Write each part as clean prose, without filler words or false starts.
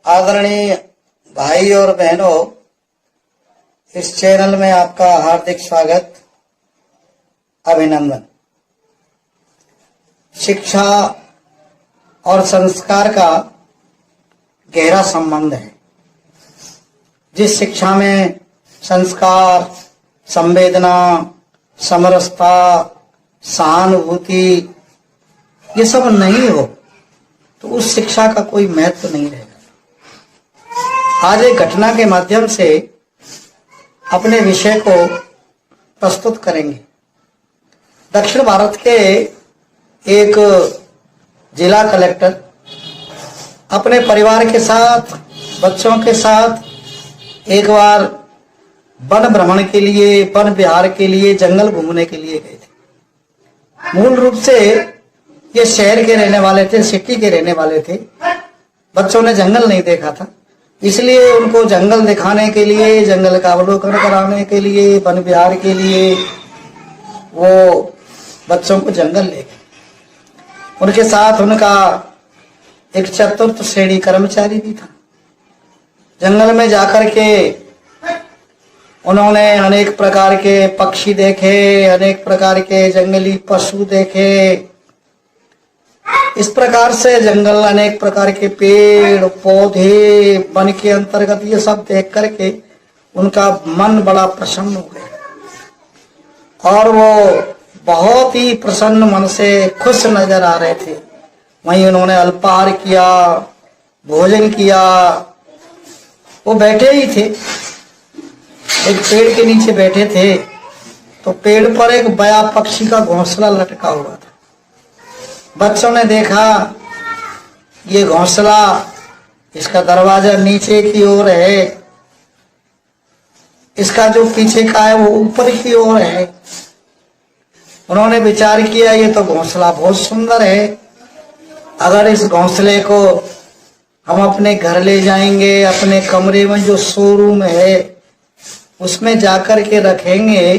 आदरणीय भाई और बहनों, इस चैनल में आपका हार्दिक स्वागत, अभिनंदन। शिक्षा और संस्कार का गहरा संबंध है। जिस शिक्षा में संस्कार, संवेदना, समरसता, सहानुभूति ये सब नहीं हो तो उस शिक्षा का कोई महत्व नहीं रहेगा। आज एक घटना के माध्यम से अपने विषय को प्रस्तुत करेंगे। दक्षिण भारत के एक जिला कलेक्टर अपने परिवार के साथ, बच्चों के साथ एक बार वन भ्रमण के लिए, वन विहार के लिए, जंगल घूमने के लिए गए थे। मूल रूप से ये शहर के रहने वाले थे, सिटी के रहने वाले थे। बच्चों ने जंगल नहीं देखा था, इसलिए उनको जंगल दिखाने के लिए, जंगल का अवलोकन कराने के लिए, वन विहार के लिए वो बच्चों को जंगल ले गए। उनके साथ उनका एक चतुर्थ श्रेणी कर्मचारी भी था। जंगल में जाकर के उन्होंने अनेक प्रकार के पक्षी देखे, अनेक प्रकार के जंगली पशु देखे। इस प्रकार से जंगल, अनेक प्रकार के पेड़ पौधे, वन के अंतर्गत ये सब देख करके उनका मन बड़ा प्रसन्न हो गया और वो बहुत ही प्रसन्न मन से खुश नजर आ रहे थे। वहीं उन्होंने अल्पाहार किया, भोजन किया। वो बैठे ही थे, एक पेड़ के नीचे बैठे थे, तो पेड़ पर एक बया पक्षी का घोंसला लटका हुआ था। बच्चों ने देखा ये घोंसला, इसका दरवाजा नीचे की ओर है, इसका जो पीछे का है वो ऊपर की ओर है। उन्होंने विचार किया ये तो घोंसला बहुत सुंदर है, अगर इस घोंसले को हम अपने घर ले जाएंगे, अपने कमरे में जो शोरूम है उसमें जाकर के रखेंगे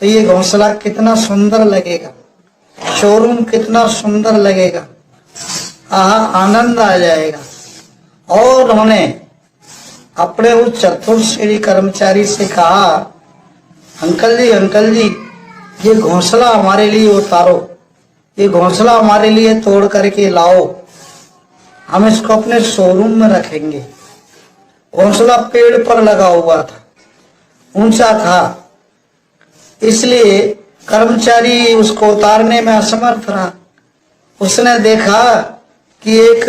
तो ये घोंसला कितना सुंदर लगेगा, शोरूम कितना सुंदर लगेगा, आनंद आ जाएगा। और उन्होंने अपने उस चतुर्थ श्रेणी कर्मचारी से कहा, अंकल जी ये घोंसला हमारे लिए उतारो, ये घोंसला हमारे लिए तोड़ करके लाओ, हम इसको अपने शोरूम में रखेंगे। घोंसला पेड़ पर लगा हुआ था, ऊंचा था, इसलिए कर्मचारी उसको उतारने में असमर्थ रहा। उसने देखा कि एक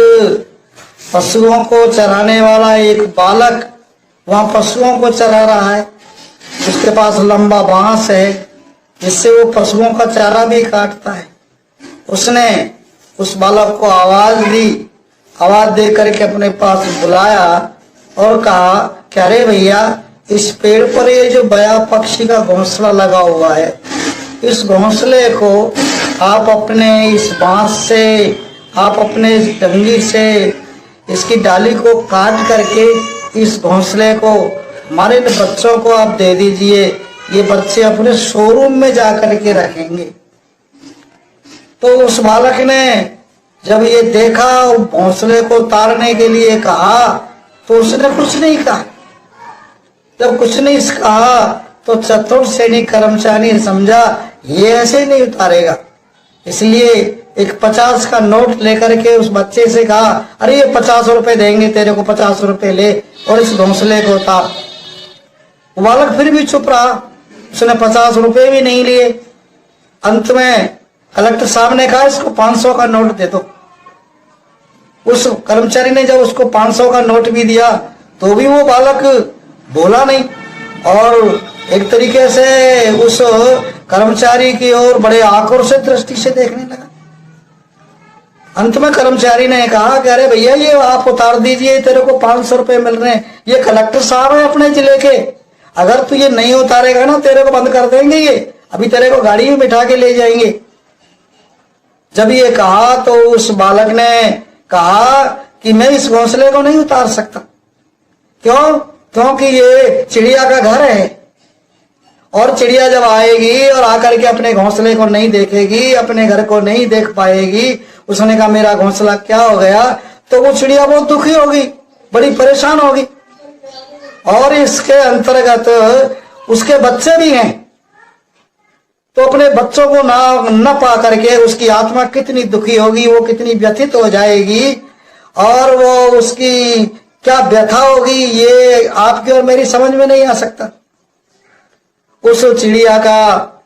पशुओं को चराने वाला एक बालक वहां पशुओं को चरा रहा है। उसके पास लंबा बांस है जिससे वो पशुओं का चारा भी काटता है। उसने उस बालक को आवाज दी, आवाज दे करके अपने पास बुलाया और कहा, क्या रे भैया, इस पेड़ पर ये जो बया पक्षी का घोंसला लगा हुआ है, इस घोंसले को आप अपने इस बांस से, आप अपने इस डंडी से इसकी डाली को काट करके इस घोंसले को हमारे बच्चों को आप दे दीजिए, ये बच्चे अपने शोरूम में जाकर के रखेंगे। तो उस बालक ने जब ये देखा और घोंसले को उतारने के लिए कहा तो उसने कुछ नहीं कहा। जब कुछ नहीं कहा तो चतुर्थ श्रेणी कर्मचारी ने समझा ये ऐसे नहीं उतारेगा, इसलिए एक 50 का नोट लेकर के उस बच्चे से कहा, अरे ये 50 रुपए देंगे तेरे को, 50 रुपए ले और इस घोंसले को उतार। वो बालक फिर भी चुप रहा, उसने 50 रुपए भी नहीं लिए। अंत में कलेक्टर साहब ने कहा, इसको 500 का नोट दे दो। उस कर्मचारी ने जब उसको 500 का नोट भी दिया तो भी वो बालक बोला नहीं और एक तरीके से उस कर्मचारी की ओर बड़े आक्रोशित दृष्टि से देखने लगा। अंत में कर्मचारी ने कहा कि अरे भैया ये आप उतार दीजिए, तेरे को 500 रुपए मिल रहे हैं, ये कलेक्टर साहब है अपने जिले के, अगर तू ये नहीं उतारेगा ना तेरे को बंद कर देंगे, ये अभी तेरे को गाड़ी में बिठा के ले जाएंगे। जब ये कहा तो उस बालक ने कहा कि मैं इस घोंसले को नहीं उतार सकता। क्यों? क्योंकि ये चिड़िया का घर है और चिड़िया जब आएगी और आकर के अपने घोंसले को नहीं देखेगी, अपने घर को नहीं देख पाएगी, उसने कहा मेरा घोंसला क्या हो गया, तो वो चिड़िया बहुत दुखी होगी बड़ी परेशान होगी। और इसके अंतर्गत उसके बच्चे भी हैं, तो अपने बच्चों को न पा करके उसकी आत्मा कितनी दुखी होगी, वो कितनी व्यथित हो जाएगी, और वो उसकी क्या व्यथा होगी, ये आपकी और मेरी समझ में नहीं आ सकता। उस चिड़िया का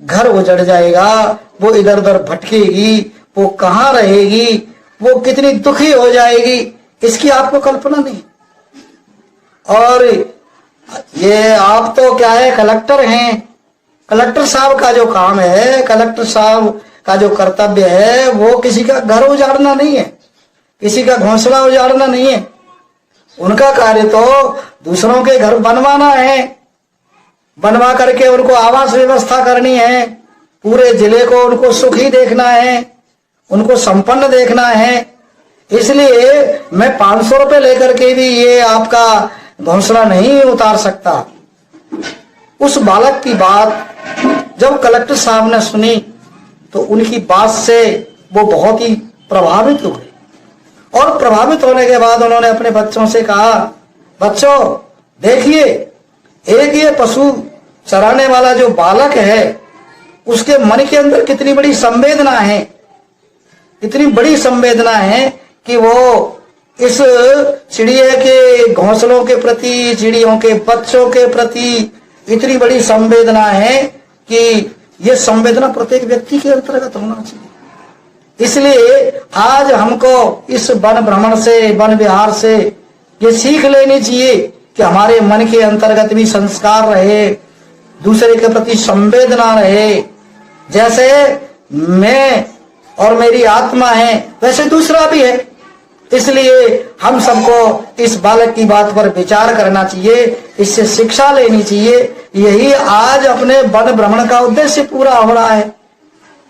घर उजड़ जाएगा, वो इधर उधर भटकेगी, वो कहाँ रहेगी, वो कितनी दुखी हो जाएगी, इसकी आपको कल्पना नहीं। और ये आप तो क्या है, कलेक्टर हैं, कलेक्टर साहब का जो काम है, कलेक्टर साहब का जो कर्तव्य है, वो किसी का घर उजाड़ना नहीं है, किसी का घोंसला उजाड़ना नहीं है। उनका कार्य तो दूसरों के घर बनवाना है, बनवा करके उनको आवास व्यवस्था करनी है, पूरे जिले को उनको सुखी देखना है, उनको संपन्न देखना है। इसलिए मैं 500 रुपए लेकर के भी ये आपका घोंसला नहीं उतार सकता। उस बालक की बात जब कलेक्टर साहब ने सुनी तो उनकी बात से वो बहुत ही प्रभावित हुए, और प्रभावित होने के बाद उन्होंने अपने बच्चों से कहा, बच्चों देखिए, एक ये पशु चराने वाला जो बालक है, उसके मन के अंदर कितनी बड़ी संवेदना है, इतनी बड़ी संवेदना है कि वो इस चिड़िया के घोंसलों के प्रति, चिड़ियों के बच्चों के प्रति इतनी बड़ी संवेदना है कि ये संवेदना प्रत्येक व्यक्ति के अंतर्गत होना चाहिए। इसलिए आज हमको इस वन भ्रमण से, वन विहार से ये सीख लेनी चाहिए कि हमारे मन के अंतर्गत भी संस्कार रहे, दूसरे के प्रति संवेदना रहे। जैसे मैं और मेरी आत्मा है, वैसे दूसरा भी है। इसलिए हम सबको इस बालक की बात पर विचार करना चाहिए, इससे शिक्षा लेनी चाहिए। यही आज अपने वन भ्रमण का उद्देश्य पूरा हो रहा है,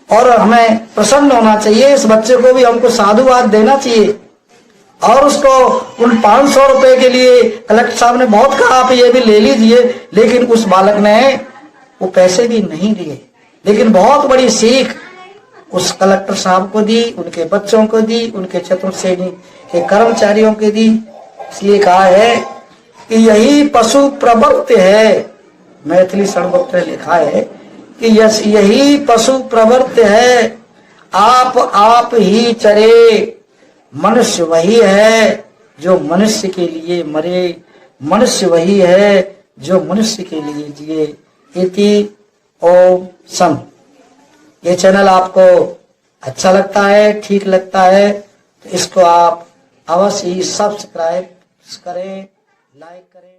और हमें प्रसन्न होना चाहिए। इस बच्चे को भी हमको साधुवाद देना चाहिए, और उसको उन 500 रुपए के लिए कलेक्टर साहब ने बहुत कहा आप ये भी ले लीजिए, लेकिन उस बालक ने वो पैसे भी नहीं लिए, लेकिन बहुत बड़ी सीख उस कलेक्टर साहब को दी, उनके बच्चों को दी, उनके चतुर्सेनी के कर्मचारियों को दी। इसलिए कहा है कि यही पशु प्रवृत्ति है, मैथिली षणमुक्त ने लिखा है कि यही पशु प्रवृत्ति है, आप ही चरे, मनुष्य वही है जो मनुष्य के लिए मरे, मनुष्य वही है जो मनुष्य के लिए जिए। इति ओम सम। ये चैनल आपको अच्छा लगता है, ठीक लगता है, तो इसको आप अवश्य ही सब्सक्राइब करें, लाइक करें।